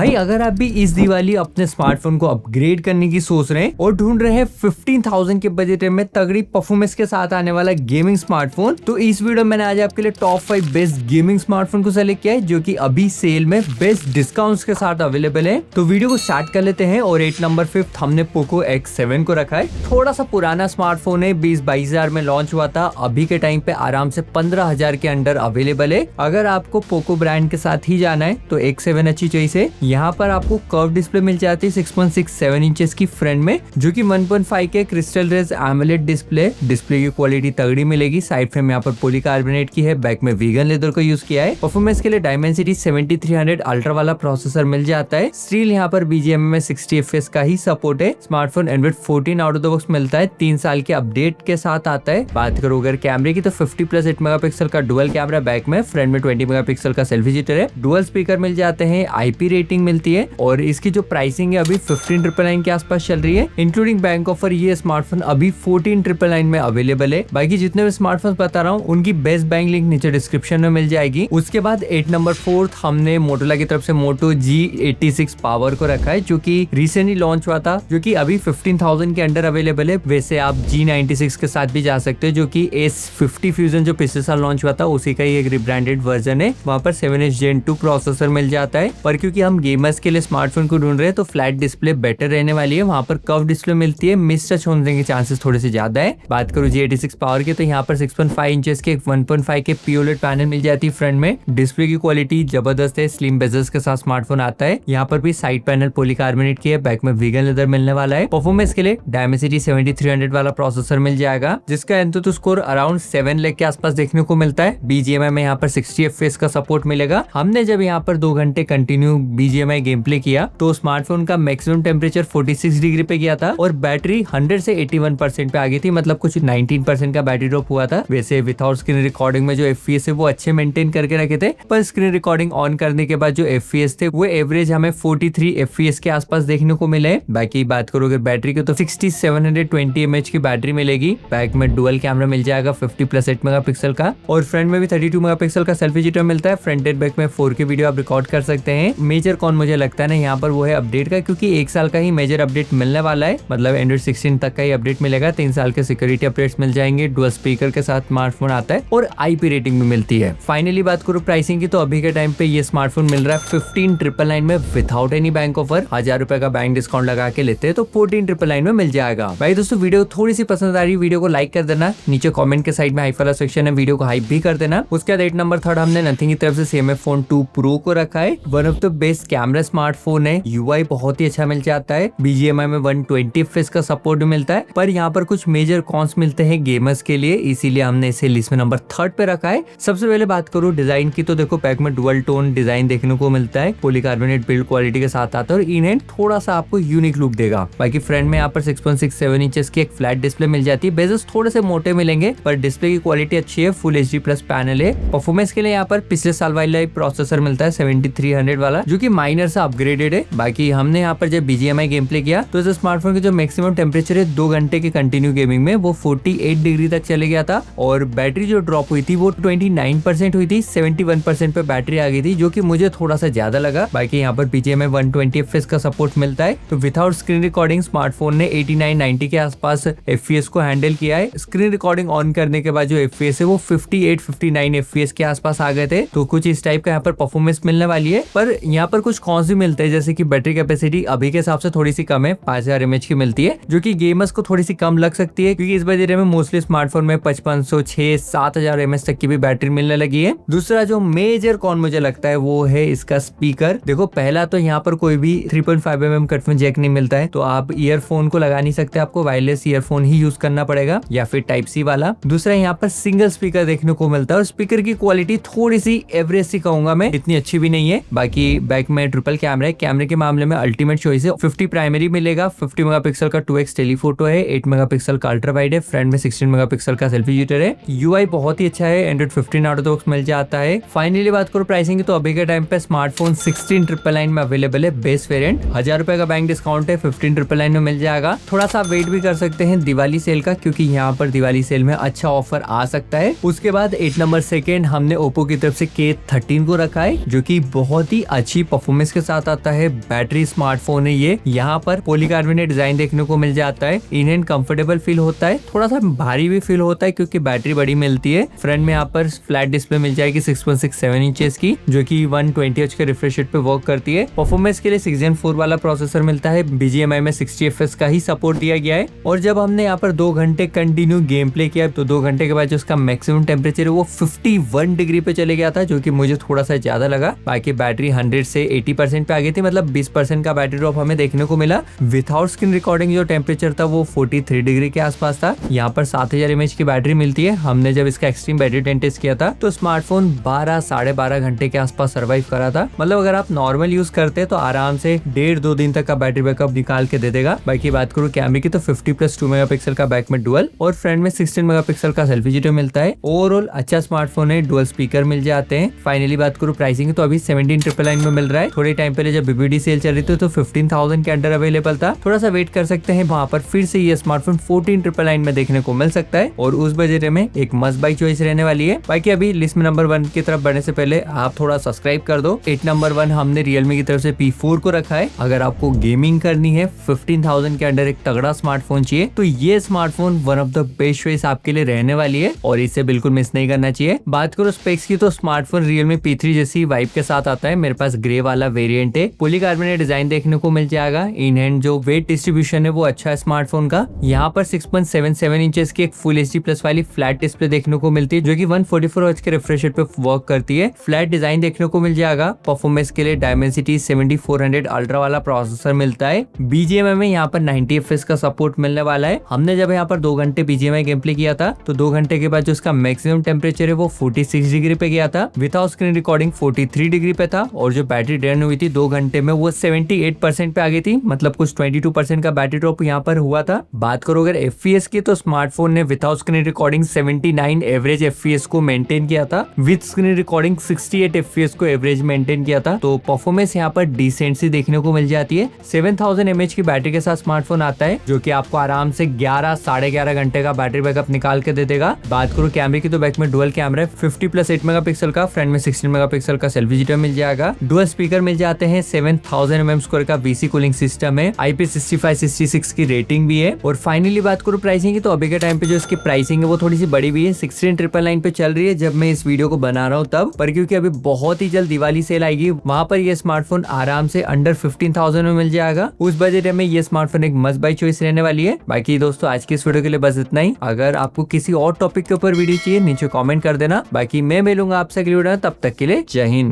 भाई अगर आप भी इस दिवाली अपने स्मार्टफोन को अपग्रेड करने की सोच रहे हैं और ढूंढ रहे हैं 15,000 के बजट में तगड़ी परफॉर्मेंस के साथ आने वाला गेमिंग स्मार्टफोन, तो इस वीडियो में मैंने आज आपके लिए टॉप 5 बेस्ट गेमिंग स्मार्टफोन को सेलेक्ट किया है जो कि अभी सेल में बेस्ट डिस्काउंट्स के साथ अवेलेबल है। तो वीडियो को स्टार्ट कर लेते हैं। और 8 नंबर 5 हमने पोको X7 को रखा है। थोड़ा सा पुराना स्मार्टफोन है, 20-22 हजार में लॉन्च हुआ था। अभी के टाइम पे आराम से 15,000 के अंडर अवेलेबल है। अगर आपको पोको ब्रांड के साथ ही जाना है तो X7 अच्छी चॉइस है। यहाँ पर आपको कर्व डिस्प्ले मिल जाती है 6.67 इंचेस की फ्रंट में, जो कि 1.5 के क्रिस्टल रेज एमोलेड डिस्प्ले की क्वालिटी तगड़ी मिलेगी। साइड फ्रेम यहाँ पर पॉलीकार्बोनेट की है, बैक में वीगन लेदर को यूज किया है। परफॉर्मेंस के लिए डायमेंसिटी 7300 अल्ट्रा वाला प्रोसेसर मिल जाता है। स्टिल यहाँ पर BGMI में 60 FPS का ही सपोर्ट है। Smartphone Android 14 out of the box मिलता है, 3 साल के अपडेट के साथ आता है। बात करो अगर कैमरे की तो 50+8 मेगापिक्सल का डुअल कैमरा बैक में, फ्रंट में 20 मेगापिक्सल का सेल्फी जिटर है। डुअल स्पीकर मिल जाते हैं, IP रेटिंग मिलती है। और इसकी जो प्राइसिंग है अभी 15,999 के आसपास चल रही है, इंक्लूडिंग बैंक ऑफर। ये स्मार्टफोन अभी 14,999 में अवेलेबल है। बाकी जितने भी स्मार्टफोन बता रहा हूँ उनकी बेस्ट बाइंग लिंक नीचे डिस्क्रिप्शन में मिल जाएगी। उसके बाद 8 नंबर 4 हमने मोटोरोला की तरफ से मोटो G86 पावर को रखा है, जो कि रिसेंटली लॉन्च हुआ था, जो कि अभी 15,000 के अंडर अवेलेबल है। वैसे आप G96 के साथ भी जा सकते हो, जो कि S50 फ्यूजन जो पिछले साल लॉन्च हुआ था उसी का ही एक रिब्रांडेड वर्जन है। वहाँ पर 7H Gen 2 प्रोसेसर मिल जाता है। पर क्योंकि हम गेमर्स के लिए स्मार्टफोन को ढूंढ रहे हैं तो फ्लैट डिस्प्ले बेटर रहने वाली है। वहाँ पर कर्व डिस्प्ले मिलती है, मिस टच होने के चांसेस थोड़े से ज्यादा है। बात करूँ G86 पावर की तो यहाँ पर 6.5 इंचेस के 1.5 के POLED पैनल मिल जाती है फ्रंट में। डिस्प्ले की क्वालिटी जबरदस्त है, स्लिम बेजल्स के साथ स्मार्टफोन आता है। यहाँ पर भी साइड पैनल पॉलीकार्बोनेट की है, बैक में वीगन लेदर मिलने वाला है। परफॉर्मेंस के लिए डायमेंसिटी 7300 वाला प्रोसेसर मिल जाएगा, जिसका एंतुतु स्कोर अराउंड 7 लाख के आसपास देखने को मिलता है। BGMI में यहाँ पर 60 FPS का सपोर्ट मिलेगा। हमने जब यहाँ पर 2 घंटे कंटिन्यू BGMI गेम प्ले किया तो स्मार्टफोन का मैक्सिमम टेम्परेचर 46 डिग्री पे गया था और बैटरी 100 से 81% पे आ गई थी, मतलब कुछ 19% का बैटरी ड्रॉप हुआ था। वैसे विदाउट स्क्रीन रिकॉर्डिंग में जो FPS है वो अच्छे मेंटेन करके रखे थे, पर स्क्रीन रिकॉर्डिंग ऑन करने के बाद जो FPS थे वो एवरेज हमें 43 FPS के आसपास देखने को मिले। बाकी बात करो अगर बैटरी की तो 6720 mAh की बैटरी मिलेगी। बैक में डुअल कैमरा मिल जाएगा 50+8 मेगापिक्सल का, और फ्रंट में भी 32 मेगापिक्सल का सेल्फी जिटर मिलता है। फ्रंट एंड बैक में 4K वीडियो आप रिकॉर्ड कर सकते हैं। मेजर कौन मुझे लगता है ना यहाँ पर वो है अपडेट का, क्योंकि 1 साल का ही मेजर अपडेट मिलने वाला है, मतलब एंड्रॉइड 16 तक का ही अपडेट मिलेगा। 3 साल के सिक्योरिटी अपडेट्स मिल जाएंगे, डुअल स्पीकर के साथ स्मार्टफोन आता है और IP रेटिंग भी मिलती है। फाइनली बात करूँ प्राइसिंग की तो अभी के टाइम पे ये स्मार्टफोन मिल रहा है 15,999 में विदाउट एनी बैंक ऑफर। 1000 रुपए का बैंक डिस्काउंट लगा के लेते हैं तो 14,999 में मिल जाएगा। भाई दोस्तों वीडियो थोड़ी सी पसंद आ रही, वीडियो को लाइक कर देना, नीचे कमेंट के साइड में हाइप वाला सेक्शन है, वीडियो को हाइप भी कर देना। उसके बाद 8 नंबर 3 हमने नथिंग की तरफ से CMF Phone 2 Pro को रखा है। One of the best camera smartphone है, UI बहुत ही अच्छा मिल जाता है। BGMI में 120 FPS का सपोर्ट भी मिलता है, पर यहाँ पर कुछ मेजर कॉन्स मिलते हैं गेमर्स के लिए, इसीलिए हमने इसे लिस्ट में नंबर 3 पे रखा है। सबसे पहले बात करूँ डिजाइन की तो देखो बैक में डुअल टोन डिजाइन देखने को मिलता है, पॉलीकार्बोनेट बिल्ड क्वालिटी के साथ आता है और इन हैंड थोड़ा सा आपको यूनिक लुक देगा। बाकी फ्रंट में यहाँ पर 6.67 इंचेस की एक फ्लैट डिस्प्ले मिल जाती है। बेजल्स थोड़े से मोटे मिलेंगे पर डिस्प्ले की क्वालिटी अच्छी है, फुल HD+ पैनल है। परफॉर्मेंस के लिए यहाँ पर पिछले साल वाला प्रोसेसर मिलता है 7300 वाला, जो कि माइनर से अपग्रेडेड है। बाकी हमने यहाँ पर जब BGMI गेम प्ले किया तो इस स्मार्टफोन की जो मैक्सिमम टेम्परेचर है 2 घंटे के कंटिन्यू गेमिंग में वो 48 डिग्री तक चले गया था, और बैटरी जो ड्रॉप हुई थी वो 29% हुई थी, 71% पे बैटरी आ गई थी, जो कि मुझे थोड़ा सा ज्यादा लगा। बाकी यहाँ पर BGMI 120 FPS का सपोर्ट मिलता है। तो विदाउट स्क्रीन रिकॉर्डिंग स्मार्टफोन ने 89-90 के आसपास FPS को हैंडल किया है। स्क्रीन रिकॉर्डिंग ऑन करने के बाद जो FPS है वो 58-59 FPS के आसपास आ गए थे। तो कुछ इस टाइप का यहाँ पर परफॉर्मेंस मिलने वाली है, पर यहाँ पर कुछ कॉन्स भी मिलते हैं, जैसे कि बैटरी कैपेसिटी अभी के हिसाब से थोड़ी सी कम है, 5000 mAh की मिलती है, जो कि गेमर्स को थोड़ी सी कम लग सकती है, क्योंकि इस बजट में मोस्टली स्मार्टफोन में 5500, 6-7,000 mAh तक की भी बैटरी मिलने लगी है। दूसरा जो मेजर कॉन मुझे लगता है वो है इसका स्पीकर। देखो पहला तो यहाँ पर कोई भी 3.5mm कटफोन जैक नहीं मिलता है, तो आप ईयरफोन को लगा नहीं सकते, आपको वायरलेस ईयरफोन ही यूज करना पड़ेगा या फिर Type-C वाला। दूसरा यहाँ पर सिंगल स्पीकर देखने को मिलता है, और स्पीकर की क्वालिटी थोड़ी सी एवरेज सी कहूंगा मैं, इतनी अच्छी भी नहीं है। बाकी बैक में ट्रिपल कैमरा है, कैमरे के मामले में अल्टीमेट चॉइस है। 50 प्राइमरी मिलेगा, 50 मेगापिक्सल का 2x टेलीफोटो है, 8 मेगापिक्सल का अल्ट्रा वाइड है, फ्रंट में 16 मेगापिक्सल का सेल्फी जिटर है। UI बहुत ही अच्छा है, Android 15 out of the box मिल जाता है। फाइनली बात करो प्राइसिंग की तो अभी के टाइम पे स्मार्टफोन 16,999 में अवेलेबल है, बेस्ट वेरिएंट। 1000 रुपए का बैंक डिस्काउंट है, 15,999 में मिल जाएगा। थोड़ा सा वेट भी कर सकते हैं दिवाली सेल का, क्योंकि यहाँ पर दिवाली सेल में अच्छा ऑफर आ सकता है। उसके बाद 8 नंबर 2 हमने ओप्पो की तरफ से K13 को रखा है, जो कि बहुत ही अच्छी परफॉर्मेंस परफॉर्मेंस के साथ आता है। बैटरी स्मार्टफोन है ये, यहाँ पर पॉलीकार्बोनेट डिजाइन देखने को मिल जाता है। इन हैंड कंफर्टेबल फील होता है, थोड़ा सा भारी भी फील होता है क्योंकि बैटरी बड़ी मिलती है। फ्रंट में यहाँ पर फ्लैट डिस्प्ले मिल जाएगी 6.67 इंचेस की, जो कि 120Hz के रिफ्रेश रेट पे वर्क करती है। परफॉर्मेंस के लिए 6 Gen 4 वाला प्रोसेसर मिलता है। BGMI में 60 FPS का ही सपोर्ट दिया गया है। और जब हमने यहाँ पर 2 घंटे कंटिन्यू गेम प्ले किया तो 2 घंटे के बाद जो उसका मैक्सिमम टेम्परेचर है वो 51 डिग्री पे चले गया था, जो कि मुझे थोड़ा सा ज्यादा लगा। बाकी बैटरी 100 से 80% पे आ गई थी, मतलब 20% का बैटरी ड्रॉप हमें देखने को मिला। विदाउट स्क्रीन रिकॉर्डिंग जो टेम्परेचर था वो 43 डिग्री के आसपास था। यहाँ पर 7000 mAh की बैटरी मिलती है। हमने जब इसका एक्सट्रीम बैटरी टेस्ट किया था तो स्मार्टफोन 12 12.5 घंटे के आसपास सर्वाइव करा था। मतलब अगर आप नॉर्मल यूज करते तो आराम से 1.5-2 दिन तक का बैटरी बैकअप निकाल के दे देगा। बाकी बात करूँ कैमरे की तो 50+2 मेगापिक्सल का बैक में डुअल और फ्रंट में 16 मेगापिक्सल का सेल्फी वीडियो मिलता है। ओवरऑल अच्छा स्मार्टफोन है, डुअल स्पीकर मिल जाते हैं। फाइनली बात करूँ प्राइसिंग की तो अभी 17,999 में मिल रहा है। थोड़े टाइम पहले जब BBD सेल चल रही थी तो 15,000 के अंडर अवेलेबल था। थोड़ा सा वेट कर सकते हैं, वहाँ पर फिर से ये स्मार्टफोन 14,999 में देखने को मिल सकता है और उस बजट में एक मस्ट बाय चॉइस रहने वाली है। बाकी अभी लिस्ट में नंबर 1 की तरफ बढ़ने से पहले आप थोड़ा सब्सक्राइब कर दो। एट नंबर 1 हमने Realme की तरफ से P4 को रखा है। अगर आपको गेमिंग करनी है, 15,000 के अंडर एक तगड़ा स्मार्टफोन चाहिए तो ये smartphone one of the best choice आपके लिए रहने वाली है और इसे बिल्कुल मिस नहीं करना चाहिए। बात करो स्पेक्स की तो स्मार्टफोन Realme P3 जैसी वाइब के साथ आता है। मेरे पास ग्रे वाला वेरिएंट है, पॉलीकार्बोनेट डिजाइन देखने को मिल जाएगा। इन हैंड जो वेट डिस्ट्रीब्यूशन है वो अच्छा है स्मार्टफोन का। यहाँ पर 6.77 इंचेस की एक फुल HD+ वाली फ्लैट डिस्प्ले देखने को मिलती है, जो कि 144Hz के रिफ्रेश रेट पे वर्क करती है। फ्लैट डिजाइन देखने को मिल जाएगा। परफॉर्मेंस के लिए Dimensity 7400 अल्ट्रा वाला प्रोसेसर मिलता है। BGMI में यहाँ पर 90 FPS का सपोर्ट मिलने वाला है। हमने जब यहाँ पर 2 घंटे BGMI गेम प्ले किया था तो 2 घंटे के बाद जो उसका मैक्सिमम टेम्परेचर है वो 46 डिग्री पे गया था। विदाउट स्क्रीन रिकॉर्डिंग 43 डिग्री पे था और जो बैटरी ड्रेन हुई थी 2 घंटे में वो 78% पे आ गई थी, मतलब कुछ 22% का बैटरी ड्रॉप यहाँ पर हुआ था। बात करो अगर FPS की तो स्मार्टफोन ने without screen recording 79 average FPS को मेंटेन किया था, विद स्क्रीन रिकॉर्डिंग 68 FPS को एवरेज मेंटेन किया था। तो परफॉर्मेंस यहाँ पर डिसेंट सी देखने को मिल जाती है। 7000 mAh की बैटरी के साथ स्मार्टफोन आता है, जो कि आपको आराम से 11 साढ़े 11 घंटे का बैटरी बैकअप निकाल के दे देगा। बात करूँ कैमरे की तो बैक में डुअल कैमरा है 50+8 मेगापिक्सल का, फ्रंट में 16 मेगापिक्सल का सेल्फी वीडियो मिल जाएगा। डुअल स्पीकर मिल जाते हैं। 7000 mm स्कोर का VC कूलिंग सिस्टम है। IP65-66 की रेटिंग भी है। और फाइनली बात करूँ प्राइसिंग की तो अभी के टाइम पे जो इसकी प्राइसिंग है वो थोड़ी सी बड़ी भी है। 16,999 पे चल रही है जब मैं इस वीडियो को बना रहा हूँ तब, पर क्योंकि अभी बहुत ही जल्द दिवाली सेल आएगी वहां पर ये स्मार्टफोन आराम से अंडर 15,000 में मिल जाएगा। उस बजट में ये स्मार्टफोन एक मस्ट बाय चॉइस रहने वाली है। बाकी दोस्तों आज की इस वीडियो के लिए बस इतना ही। अगर आपको किसी और टॉपिक के ऊपर वीडियो चाहिए नीचे कमेंट कर देना। बाकी मैं मिलूंगा आपसे अगली वीडियो में, तब तक के लिए जय हिंद।